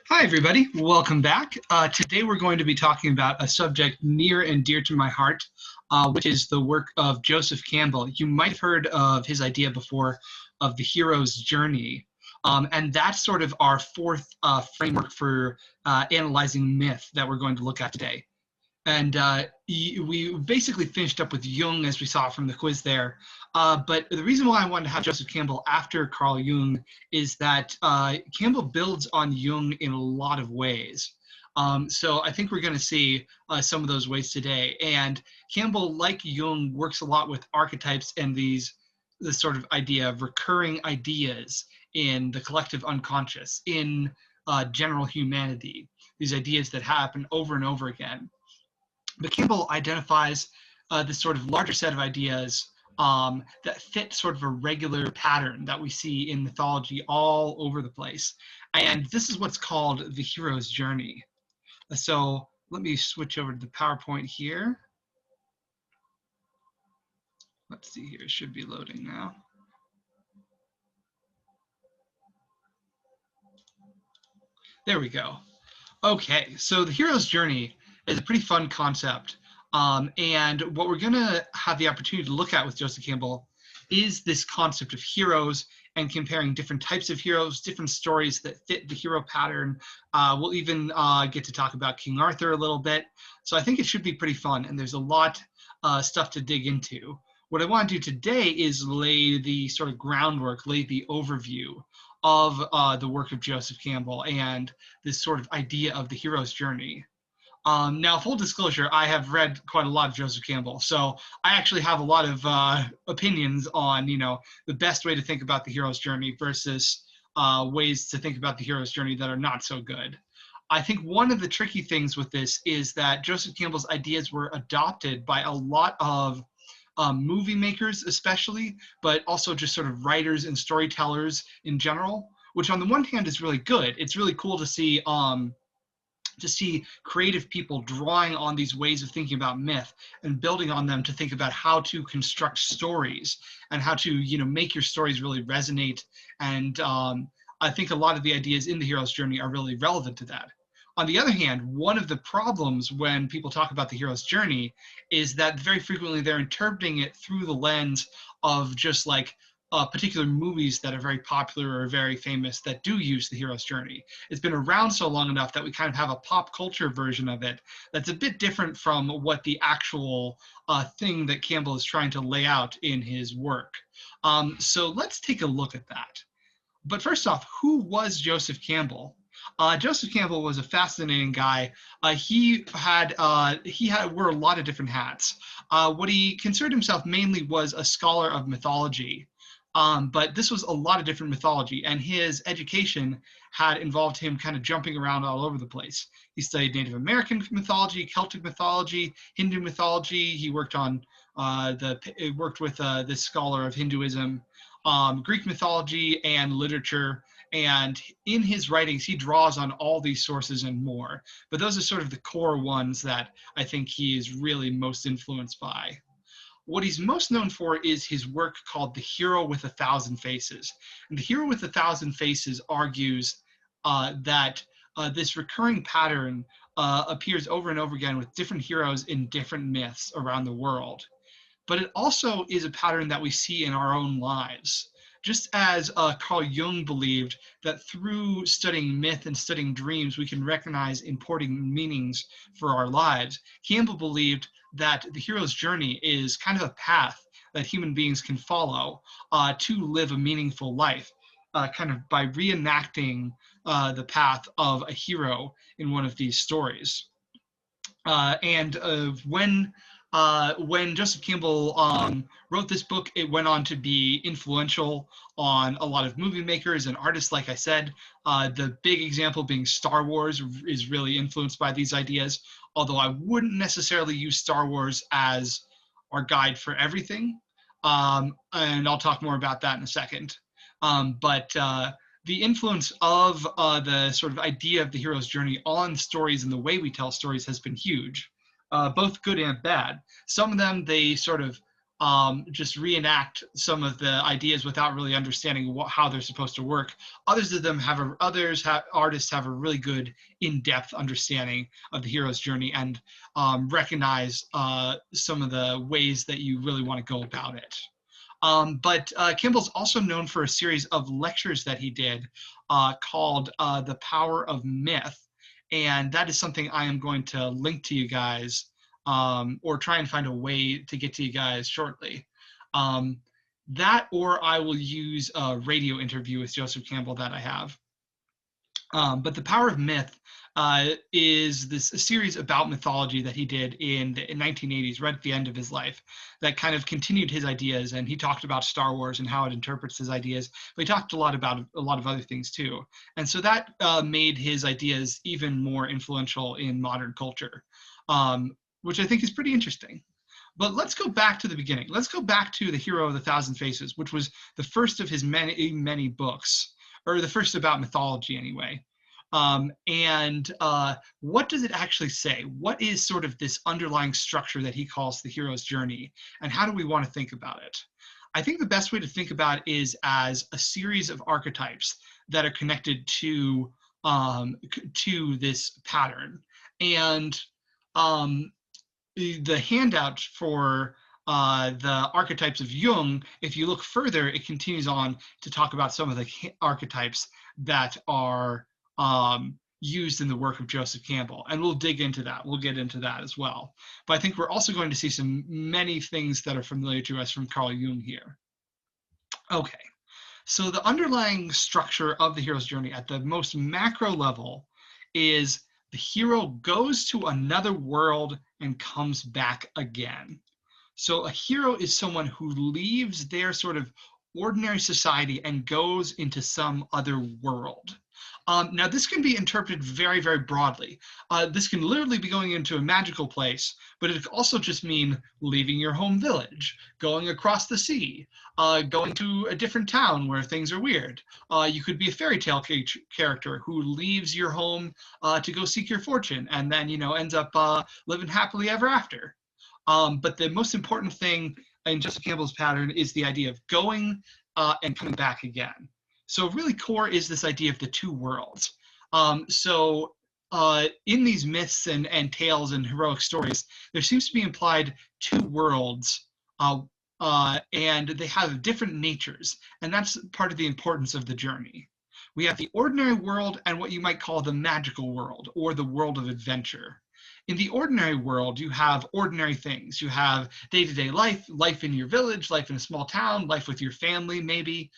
Hi, everybody. Welcome back. Today we're going to be talking about a subject near and dear to my heart, which is the work of Joseph Campbell. You might have heard of his idea before of the hero's journey. And that's sort of our fourth framework for analyzing myth that we're going to look at today. And we basically finished up with Jung, as we saw from the quiz there. But the reason why I wanted to have Joseph Campbell after Carl Jung is that Campbell builds on Jung in a lot of ways. So I think we're going to see some of those ways today. And Campbell, like Jung, works a lot with archetypes and this sort of idea of recurring ideas in the collective unconscious, in general humanity, these ideas that happen over and over again. But Campbell identifies this sort of larger set of ideas that fit sort of a regular pattern that we see in mythology all over the place. And this is what's called the hero's journey. So let me switch over to the PowerPoint here. Let's see here, it should be loading now. There we go. Okay, so the hero's journey is a pretty fun concept. And what we're going to have the opportunity to look at with Joseph Campbell is this concept of heroes and comparing different types of heroes, different stories that fit the hero pattern. We'll even get to talk about King Arthur a little bit. So I think it should be pretty fun, and there's a lot stuff to dig into. What I want to do today is lay the sort of groundwork, lay the overview of the work of Joseph Campbell and this sort of idea of the hero's journey. Now, full disclosure, I have read quite a lot of Joseph Campbell, so I actually have a lot of opinions on, the best way to think about the hero's journey versus ways to think about the hero's journey that are not so good. I think one of the tricky things with this is that Joseph Campbell's ideas were adopted by a lot of movie makers especially, but also just sort of writers and storytellers in general, which on the one hand is really good. It's really cool to see creative people drawing on these ways of thinking about myth and building on them to think about how to construct stories and how to, make your stories really resonate. And I think a lot of the ideas in the hero's journey are really relevant to that. On the other hand, one of the problems when people talk about the hero's journey is that very frequently they're interpreting it through the lens of just like particular movies that are very popular or very famous that do use the hero's journey. It's been around so long enough that we kind of have a pop culture version of it that's a bit different from what the actual thing that Campbell is trying to lay out in his work. So let's take a look at that. But first off, who was Joseph Campbell? Joseph Campbell was a fascinating guy. He wore a lot of different hats. What he considered himself mainly was a scholar of mythology. But this was a lot of different mythology, and his education had involved him kind of jumping around all over the place. He studied Native American mythology, Celtic mythology, Hindu mythology. He worked with this scholar of Hinduism, Greek mythology, and literature. And in his writings, he draws on all these sources and more. But those are sort of the core ones that I think he is really most influenced by. What he's most known for is his work called The Hero with a Thousand Faces. And The Hero with a Thousand Faces argues that this recurring pattern appears over and over again with different heroes in different myths around the world. But it also is a pattern that we see in our own lives. Just as Carl Jung believed that through studying myth and studying dreams, we can recognize important meanings for our lives, Campbell believed that the hero's journey is kind of a path that human beings can follow to live a meaningful life, kind of by reenacting the path of a hero in one of these stories. When Joseph Campbell wrote this book, it went on to be influential on a lot of movie makers and artists, like I said. The big example being Star Wars is really influenced by these ideas, although I wouldn't necessarily use Star Wars as our guide for everything. And I'll talk more about that in a second. But the influence of the sort of idea of the hero's journey on stories and the way we tell stories has been huge. Both good and bad. Some of them, they sort of just reenact some of the ideas without really understanding how they're supposed to work. Others of them artists have a really good in-depth understanding of the hero's journey and recognize some of the ways that you really want to go about it. But Kimball's also known for a series of lectures that he did called The Power of Myth. And that is something I am going to link to you guys, or try and find a way to get to you guys shortly. That, or I will use a radio interview with Joseph Campbell that I have. But The Power of Myth is a series about mythology that he did in the 1980s, right at the end of his life, that kind of continued his ideas. And he talked about Star Wars and how it interprets his ideas, but he talked a lot about a lot of other things too. And so that made his ideas even more influential in modern culture, which I think is pretty interesting. But let's go back to the beginning. Let's go back to The Hero of the Thousand Faces, which was the first of his many, many books, or the first about mythology anyway. And what does it actually say? What is sort of this underlying structure that he calls the hero's journey, and how do we want to think about it? I think the best way to think about it is as a series of archetypes that are connected to this pattern. And the handout for the archetypes of Jung, if you look further, it continues on to talk about some of the archetypes that are used in the work of Joseph Campbell. And we'll dig into that. We'll get into that as well. But I think we're also going to see many things that are familiar to us from Carl Jung here. Okay, so the underlying structure of the hero's journey at the most macro level is the hero goes to another world and comes back again. So a hero is someone who leaves their sort of ordinary society and goes into some other world. Now, this can be interpreted very, very broadly. This can literally be going into a magical place, but it could also just mean leaving your home village, going across the sea, going to a different town where things are weird. You could be a fairy tale character who leaves your home to go seek your fortune and then, ends up living happily ever after. But the most important thing in Joseph Campbell's pattern is the idea of going and coming back again. So really core is this idea of the two worlds. So in these myths and tales and heroic stories, there seems to be implied two worlds, and they have different natures, and that's part of the importance of the journey. We have the ordinary world and what you might call the magical world, or the world of adventure. In the ordinary world, you have ordinary things. You have day-to-day life in your village, life in a small town, life with your family maybe,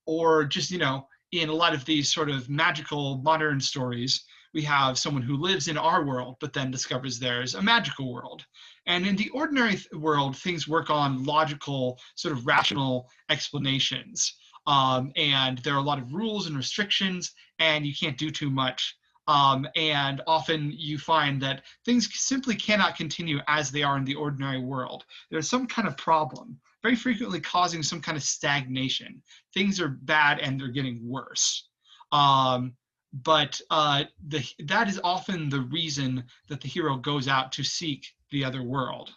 or just, in a lot of these sort of magical modern stories, we have someone who lives in our world, but then discovers there's a magical world. And in the ordinary world, things work on logical, sort of rational explanations. And there are a lot of rules and restrictions, and you can't do too much. And often you find that things simply cannot continue as they are in the ordinary world. There's some kind of problem, very frequently causing some kind of stagnation. Things are bad and they're getting worse. But that is often the reason that the hero goes out to seek the other world.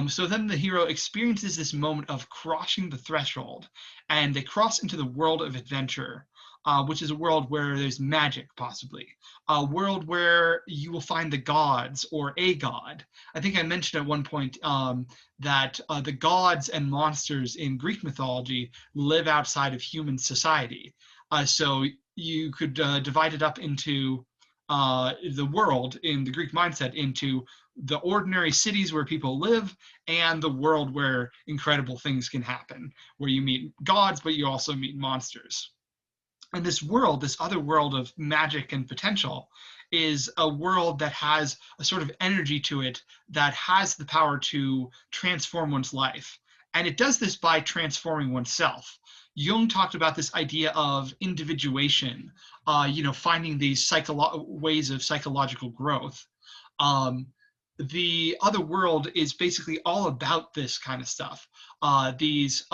So then the hero experiences this moment of crossing the threshold, and they cross into the world of adventure. Which is a world where there's magic, possibly. A world where you will find the gods or a god. I think I mentioned at one point that the gods and monsters in Greek mythology live outside of human society. So you could divide it up into the world in the Greek mindset into the ordinary cities where people live and the world where incredible things can happen, where you meet gods, but you also meet monsters. And this world, this other world of magic and potential, is a world that has a sort of energy to it that has the power to transform one's life. And it does this by transforming oneself. Jung talked about this idea of individuation, finding these ways of psychological growth. The other world is basically all about this kind of stuff. These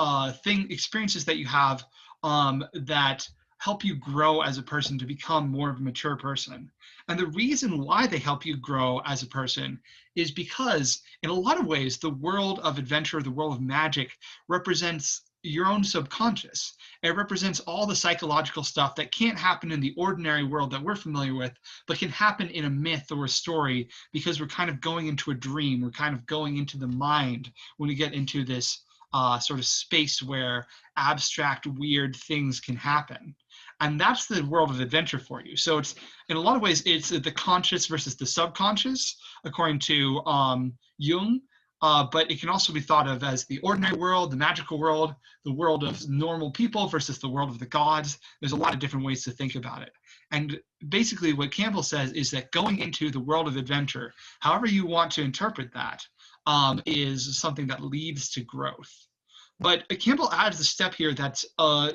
experiences that you have that help you grow as a person to become more of a mature person. And the reason why they help you grow as a person is because, in a lot of ways, the world of adventure, the world of magic, represents your own subconscious. It represents all the psychological stuff that can't happen in the ordinary world that we're familiar with, but can happen in a myth or a story, because we're kind of going into a dream. We're kind of going into the mind when we get into this sort of space where abstract, weird things can happen. And that's the world of adventure for you. So it's, in a lot of ways, it's the conscious versus the subconscious, according to Jung. But it can also be thought of as the ordinary world, the magical world, the world of normal people versus the world of the gods. There's a lot of different ways to think about it. And basically what Campbell says is that going into the world of adventure, however you want to interpret that, is something that leads to growth. But Campbell adds a step here that's a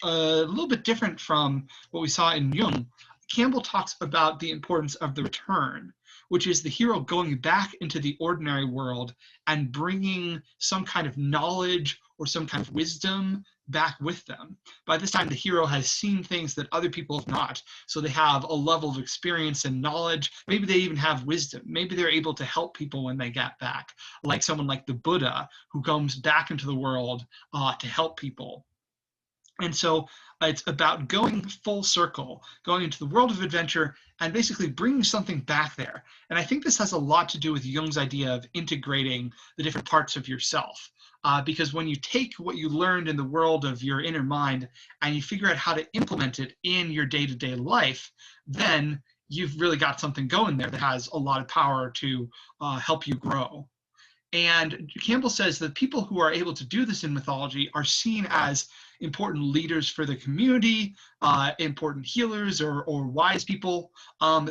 little bit different from what we saw in Jung. Campbell talks about the importance of the return, which is the hero going back into the ordinary world and bringing some kind of knowledge or some kind of wisdom back with them. By this time, the hero has seen things that other people have not. So they have a level of experience and knowledge. Maybe they even have wisdom. Maybe they're able to help people when they get back, like someone like the Buddha, who comes back into the world to help people. And so it's about going full circle, going into the world of adventure and basically bringing something back there. And I think this has a lot to do with Jung's idea of integrating the different parts of yourself. Because when you take what you learned in the world of your inner mind and you figure out how to implement it in your day-to-day life, then you've really got something going there that has a lot of power to help you grow. And Campbell says that people who are able to do this in mythology are seen as important leaders for the community, important healers or wise people.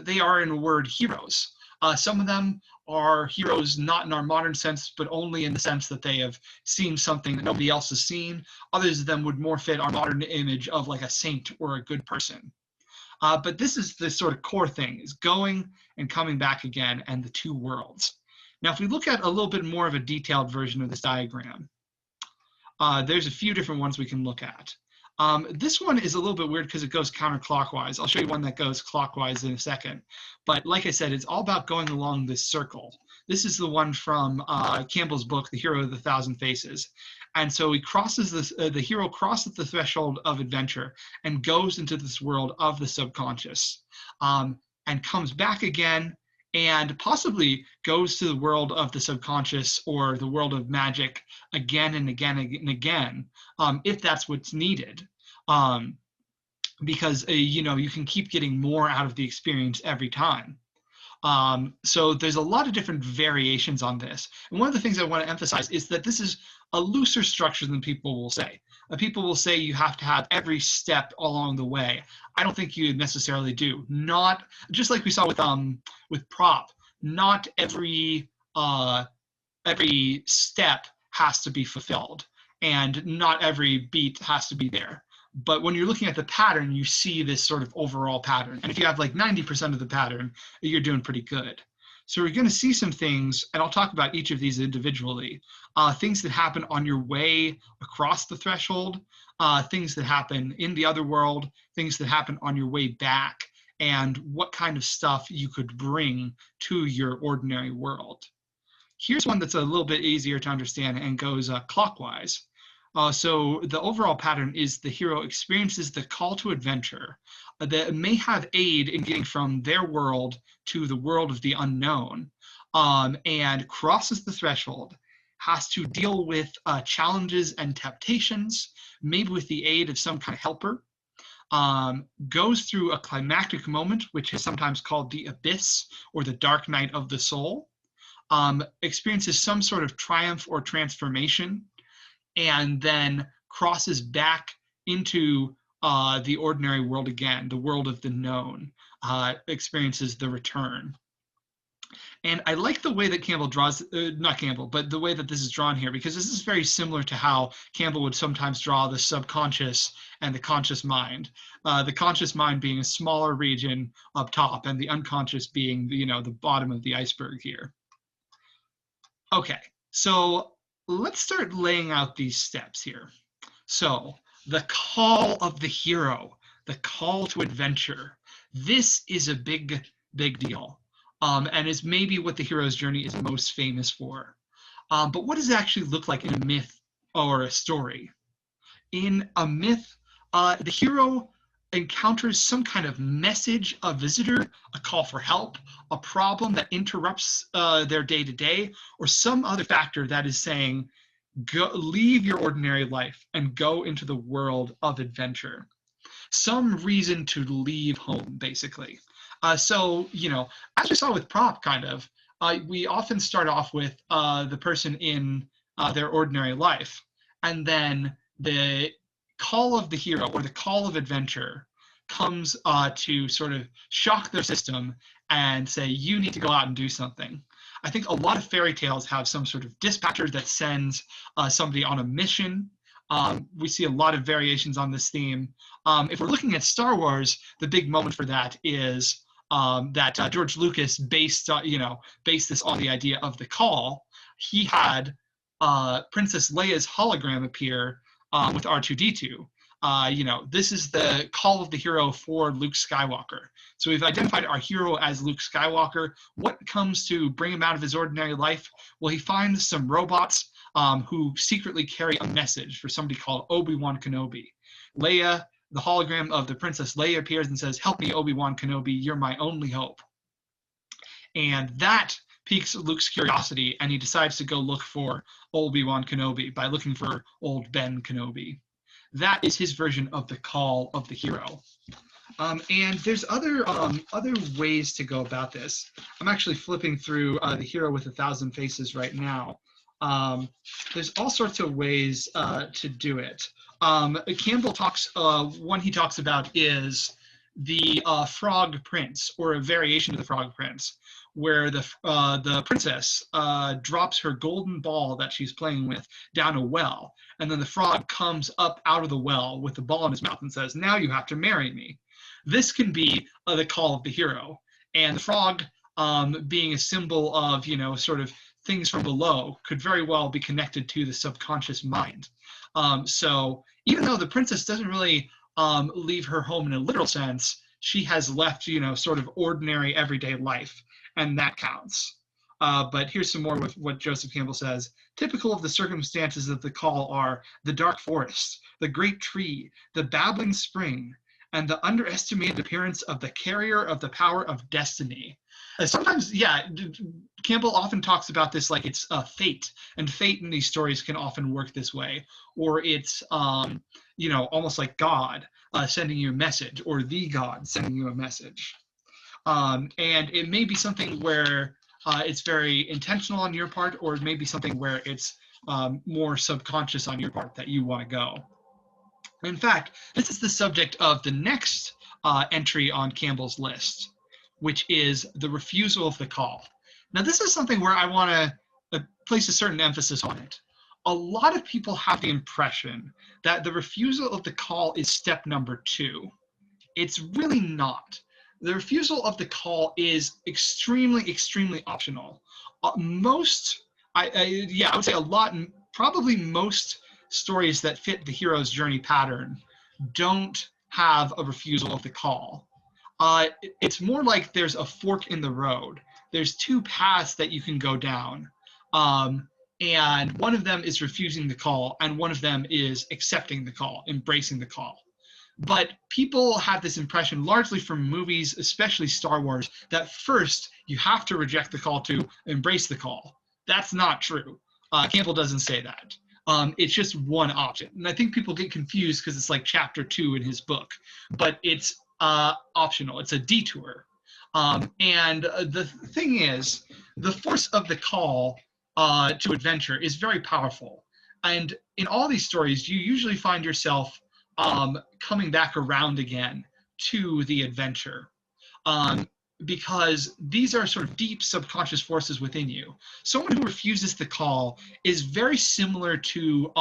They are, in a word, heroes. Some of them are heroes not in our modern sense, but only in the sense that they have seen something that nobody else has seen. Others of them would more fit our modern image of like a saint or a good person. But this is the sort of core thing, is going and coming back again, and the two worlds. Now, if we look at a little bit more of a detailed version of this diagram, there's a few different ones we can look at. This one is a little bit weird because it goes counterclockwise. I'll show you one that goes clockwise in a second. But like I said, it's all about going along this circle. This is the one from Campbell's book, The Hero of the Thousand Faces. And so he crosses this, the hero crosses the threshold of adventure and goes into this world of the subconscious, and comes back again, and possibly goes to the world of the subconscious or the world of magic again and again and again, if that's what's needed. Because, you know, you can keep getting more out of the experience every time. So there's a lot of different variations on this. And one of the things I want to emphasize is that this is a looser structure than people will say. People will say you have to have every step along the way. I don't think you necessarily do. Not just like we saw with prop. Not every step has to be fulfilled, and not every beat has to be there. But when you're looking at the pattern, you see this sort of overall pattern. And if you have like 90% of the pattern, you're doing pretty good. So we're going to see some things, and I'll talk about each of these individually. Things that happen on your way across the threshold, things that happen in the other world, things that happen on your way back, and what kind of stuff you could bring to your ordinary world. Here's one that's a little bit easier to understand and goes clockwise. So the overall pattern is the hero experiences the call to adventure that may have aid in getting from their world to the world of the unknown, and crosses the threshold, has to deal with challenges and temptations, maybe with the aid of some kind of helper, goes through a climactic moment, which is sometimes called the abyss or the dark night of the soul, experiences some sort of triumph or transformation, and then crosses back into the ordinary world again, the world of the known, experiences the return. And I like the way that Campbell draws, not Campbell, but the way that this is drawn here, because this is very similar to how Campbell would sometimes draw the subconscious and the conscious mind. The conscious mind being a smaller region up top, and the unconscious being, you know, the bottom of the iceberg here. Okay, so let's start laying out these steps here. So the call of the hero. the call to adventure. This is a big, big deal, and is maybe what the hero's journey is most famous for. But what does it actually look like in a myth or a story? In a myth, the hero encounters some kind of message, a visitor, a call for help, a problem that interrupts their day to day, or some other factor that is saying, go, leave your ordinary life and go into the world of adventure. Some reason to leave home, basically. So, as we saw with Prop, kind of, we often start off with the person in their ordinary life, and then the call of the hero or the call of adventure comes to sort of shock their system and say, you need to go out and do something. I think a lot of fairy tales have some sort of dispatcher that sends somebody on a mission. We see a lot of variations on this theme. If we're looking at Star Wars, the big moment for that is that George Lucas based this on the idea of the call. He had Princess Leia's hologram appear with R2-D2. This is the call of the hero for Luke Skywalker. So we've identified our hero as Luke Skywalker. What comes to bring him out of his ordinary life? Well, he finds some robots who secretly carry a message for somebody called Obi-Wan Kenobi. Leia, the hologram of the Princess Leia, appears and says, "Help me, Obi-Wan Kenobi, you're my only hope." And that piques Luke's curiosity, and he decides to go look for Obi-Wan Kenobi by looking for old Ben Kenobi. That is his version of the call of the hero. And there's other ways to go about this. I'm actually flipping through The Hero with 1,000 Faces right now. There's all sorts of ways to do it. Campbell talks, one he talks about is the Frog Prince, or a variation of the Frog Prince, where the princess drops her golden ball that she's playing with down a well, and then the frog comes up out of the well with the ball in his mouth and says, "Now you have to marry me." This can be the call of the hero, and the frog, being a symbol of sort of things from below, could very well be connected to the subconscious mind. So even though the princess doesn't really leave her home in a literal sense, she has left sort of ordinary everyday life, and that counts. But here's some more with what Joseph Campbell says. Typical of the circumstances of the call are the dark forest, the great tree, the babbling spring, and the underestimated appearance of the carrier of the power of destiny. Sometimes, Campbell often talks about this like it's fate, and fate in these stories can often work this way, or it's almost like God sending you a message, or the God sending you a message. And it may be something where it's very intentional on your part, or it may be something where it's more subconscious on your part that you want to go. In fact, this is the subject of the next entry on Campbell's list, which is the refusal of the call. Now, this is something where I want to place a certain emphasis on it. A lot of people have the impression that the refusal of the call is step number 2. It's really not. The refusal of the call is extremely, extremely optional. I would say a lot, probably most stories that fit the hero's journey pattern don't have a refusal of the call. It's more like there's a fork in the road. There's 2 paths that you can go down. And one of them is refusing the call, and one of them is accepting the call, embracing the call. But people have this impression, largely from movies, especially Star Wars, that first you have to reject the call to embrace the call. That's not true. Campbell doesn't say that. It's just one option. And I think people get confused because it's like chapter 2 in his book, but it's optional. It's a detour. And the thing is, the force of the call to adventure is very powerful. And in all these stories, you usually find yourself coming back around again to the adventure, because these are sort of deep subconscious forces within you. Someone who refuses the call is very similar to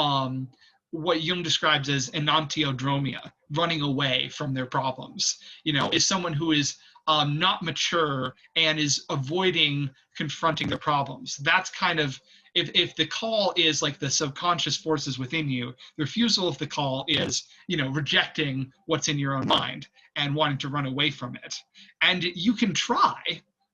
what Jung describes as enantiodromia, running away from their problems. Is someone who is not mature and is avoiding confronting their problems. That's kind of if the call is like the subconscious forces within you, the refusal of the call is, rejecting what's in your own mind and wanting to run away from it. And you can try,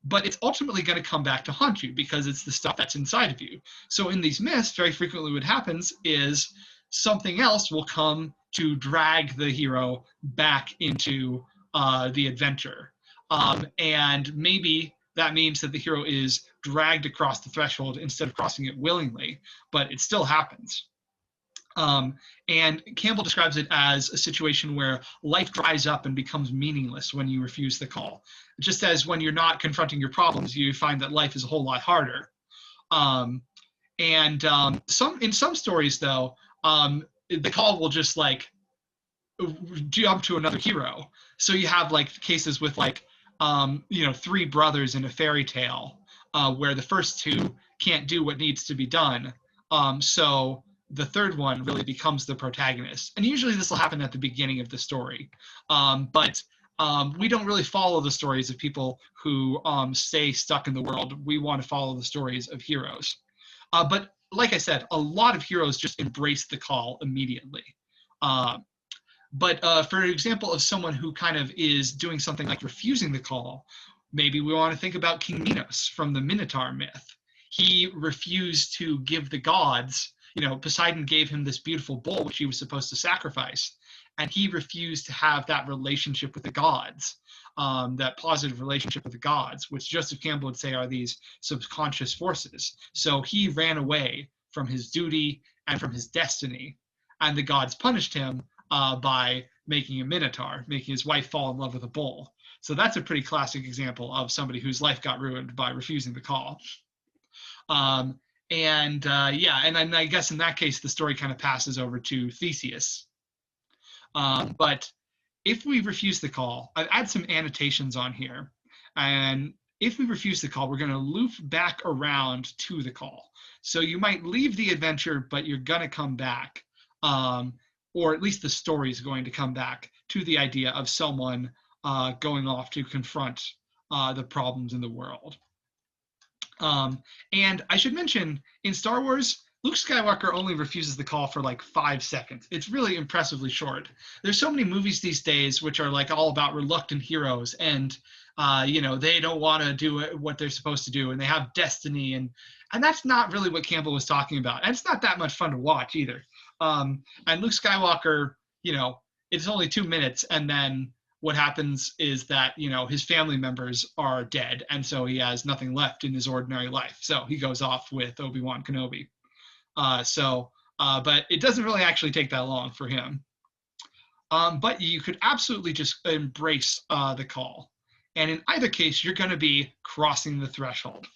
but it's ultimately going to come back to haunt you because it's the stuff that's inside of you. So in these myths, very frequently what happens is something else will come to drag the hero back into the adventure. And maybe that means that the hero is dragged across the threshold instead of crossing it willingly, but it still happens. And Campbell describes it as a situation where life dries up and becomes meaningless when you refuse the call. Just as when you're not confronting your problems, you find that life is a whole lot harder. In some stories, though, the call will just like jump to another hero. So you have like cases with like three brothers in a fairy tale where the first two can't do what needs to be done. So the third one really becomes the protagonist. And usually this will happen at the beginning of the story. But we don't really follow the stories of people who stay stuck in the world. We want to follow the stories of heroes. But like I said, a lot of heroes just embrace the call immediately. But for example, of someone who kind of is doing something like refusing the call, maybe we want to think about King Minos from the Minotaur myth. He refused to give the gods, Poseidon gave him this beautiful bull, which he was supposed to sacrifice, and he refused to have that relationship with the gods, that positive relationship with the gods, which Joseph Campbell would say are these subconscious forces. So he ran away from his duty and from his destiny, and the gods punished him by making a minotaur, making his wife fall in love with a bull. So that's a pretty classic example of somebody whose life got ruined by refusing the call. And I guess in that case, the story kind of passes over to Theseus. But if we refuse the call, I've added some annotations on here. And if we refuse the call, we're going to loop back around to the call. So you might leave the adventure, but you're going to come back. Or at least the story is going to come back to the idea of someone going off to confront the problems in the world. And I should mention, in Star Wars, Luke Skywalker only refuses the call for like 5 seconds. It's really impressively short. There's so many movies these days which are like all about reluctant heroes and they don't want to do what they're supposed to do, and they have destiny, and that's not really what Campbell was talking about. And it's not that much fun to watch either. And Luke Skywalker, it's only 2 minutes, and then what happens is that, his family members are dead, and so he has nothing left in his ordinary life. So he goes off with Obi-Wan Kenobi. But it doesn't really actually take that long for him. But you could absolutely just embrace the call. And in either case, you're going to be crossing the threshold.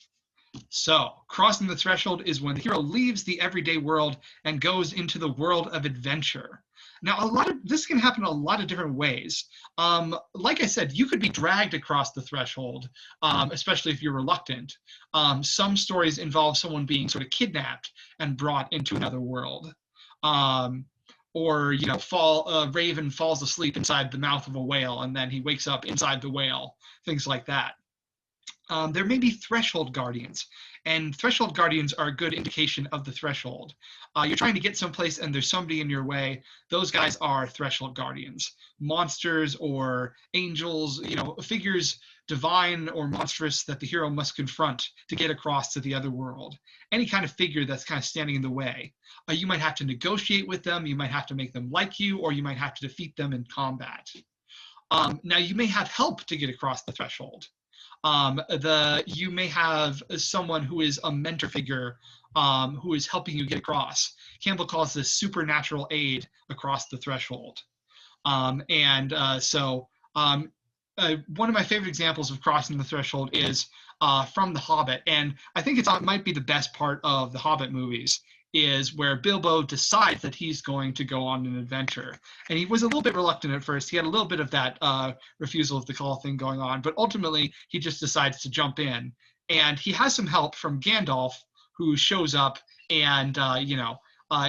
So, crossing the threshold is when the hero leaves the everyday world and goes into the world of adventure. Now, this can happen a lot of different ways. Like I said, you could be dragged across the threshold, especially if you're reluctant. Some stories involve someone being sort of kidnapped and brought into another world. Or Raven falls asleep inside the mouth of a whale, and then he wakes up inside the whale, things like that. There may be threshold guardians, and threshold guardians are a good indication of the threshold. You're trying to get someplace and there's somebody in your way. Those guys are threshold guardians. Monsters or angels, figures divine or monstrous that the hero must confront to get across to the other world. Any kind of figure that's kind of standing in the way. You might have to negotiate with them, you might have to make them like you, or you might have to defeat them in combat. Now, you may have help to get across the threshold. You may have someone who is a mentor figure who is helping you get across. Campbell calls this supernatural aid across the threshold. One of my favorite examples of crossing the threshold is from The Hobbit, and I think it might be the best part of the Hobbit movies, is where Bilbo decides that he's going to go on an adventure. And he was a little bit reluctant at first. He had a little bit of that refusal of the call thing going on, but ultimately he just decides to jump in. And he has some help from Gandalf, who shows up and,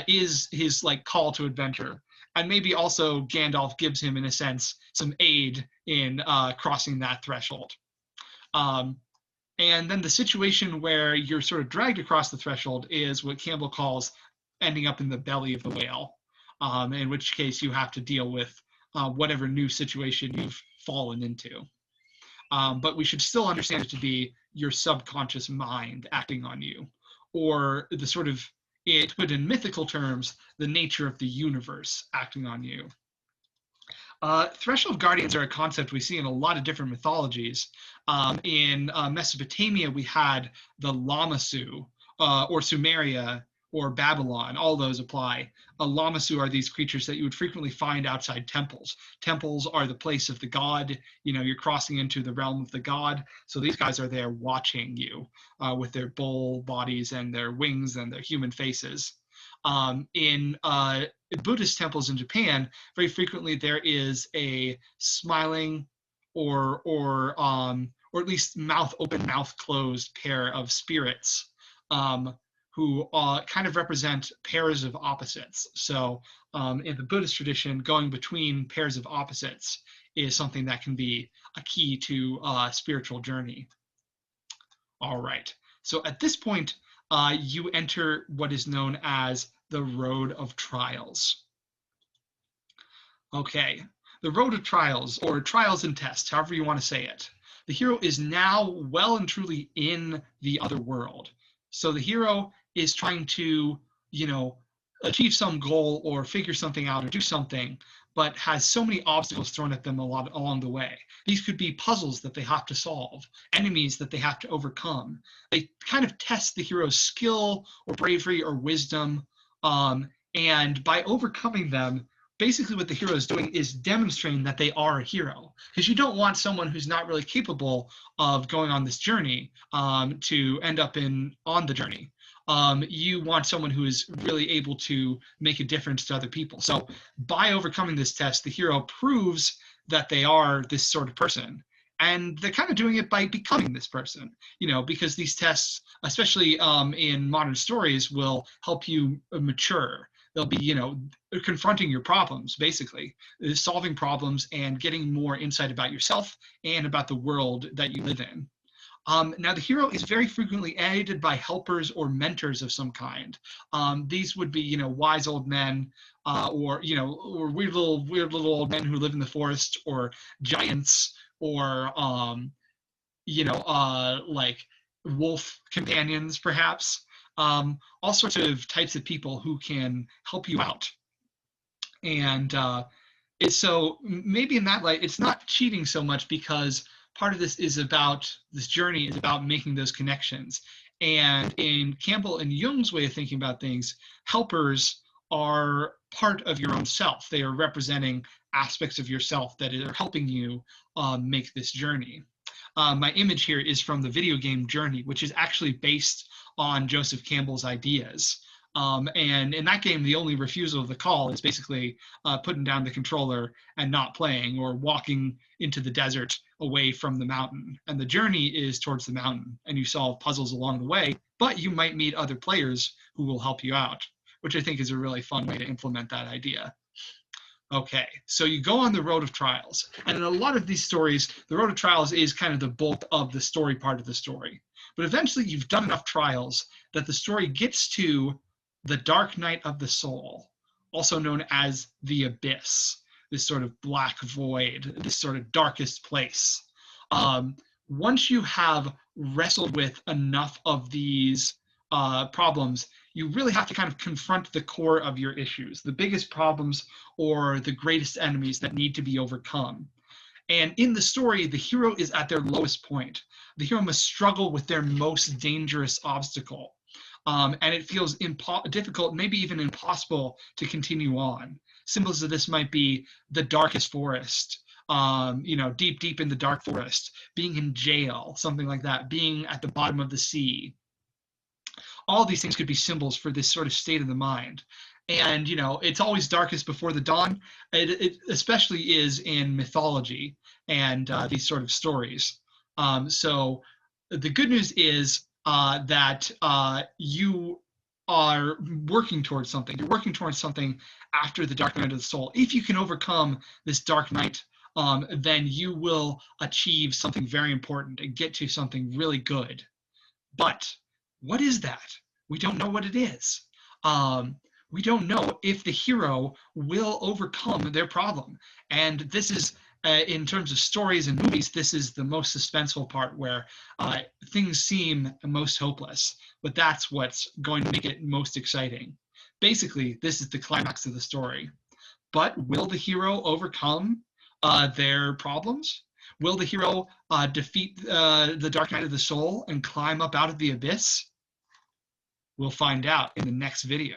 is his like call to adventure. And maybe also Gandalf gives him, in a sense, some aid in crossing that threshold. And then the situation where you're sort of dragged across the threshold is what Campbell calls ending up in the belly of the whale, in which case you have to deal with whatever new situation you've fallen into. But we should still understand it to be your subconscious mind acting on you, or the sort of, to put in mythical terms, the nature of the universe acting on you. Threshold guardians are a concept we see in a lot of different mythologies. In Mesopotamia, we had the Lamassu, or Sumeria, or Babylon. All those apply. Lamassu are these creatures that you would frequently find outside temples. Temples are the place of the god. You know, you're crossing into the realm of the god. So these guys are there watching you with their bull bodies and their wings and their human faces. In Buddhist temples in Japan, very frequently there is a smiling or at least mouth open, mouth closed pair of spirits who kind of represent pairs of opposites. So in the Buddhist tradition, going between pairs of opposites is something that can be a key to spiritual journey. All right. So at this point, you enter what is known as the Road of Trials. Okay, the Road of Trials, or Trials and Tests, however you want to say it. The hero is now well and truly in the other world. So the hero is trying to, you know, achieve some goal or figure something out or do something, but has so many obstacles thrown at them along the way. These could be puzzles that they have to solve, enemies that they have to overcome. They kind of test the hero's skill or bravery or wisdom, and by overcoming them, basically what the hero is doing is demonstrating that they are a hero. Because you don't want someone who's not really capable of going on this journey to end up on the journey. You want someone who is really able to make a difference to other people. So by overcoming this test, the hero proves that they are this sort of person. And they're kind of doing it by becoming this person, you know, because these tests, especially in modern stories, will help you mature. They'll be, you know, confronting your problems, basically, solving problems and getting more insight about yourself and about the world that you live in. Now, the hero is very frequently aided by helpers or mentors of some kind. These would be, you know, wise old men, or, you know, or weird little old men who live in the forest, or giants, or, you know, like wolf companions, perhaps. All sorts of types of people who can help you out. And so maybe in that light, it's not cheating so much, because part of this journey is about making those connections. And in Campbell and Jung's way of thinking about things, helpers are part of your own self. They are representing aspects of yourself that are helping you make this journey. My image here is from the video game Journey, which is actually based on Joseph Campbell's ideas. And in that game, the only refusal of the call is basically putting down the controller and not playing, or walking into the desert away from the mountain. And the journey is towards the mountain, and you solve puzzles along the way, but you might meet other players who will help you out, which I think is a really fun way to implement that idea. Okay, so you go on the Road of Trials. And in a lot of these stories, the Road of Trials is kind of the bulk of the story part of the story. But eventually you've done enough trials that the story gets to the dark night of the soul, also known as the abyss, this sort of black void, this sort of darkest place. Once you have wrestled with enough of these problems, you really have to kind of confront the core of your issues, the biggest problems or the greatest enemies that need to be overcome. And in the story, the hero is at their lowest point. The hero must struggle with their most dangerous obstacle. And it feels difficult, maybe even impossible, to continue on. Symbols of this might be the darkest forest, you know, deep, deep in the dark forest, being in jail, something like that, being at the bottom of the sea. All these things could be symbols for this sort of state of the mind. And, you know, it's always darkest before the dawn. It especially is in mythology and these sort of stories. So the good news is that you are working towards something. You're working towards something after the dark night of the soul. If you can overcome this dark night then you will achieve something very important and get to something really good. But what is that? We don't know what it is. We don't know if the hero will overcome their problem. And this is, in terms of stories and movies, this is the most suspenseful part where things seem most hopeless. But that's what's going to make it most exciting. Basically, this is the climax of the story. But will the hero overcome their problems? Will the hero defeat the Dark Night of the Soul and climb up out of the abyss? We'll find out in the next video.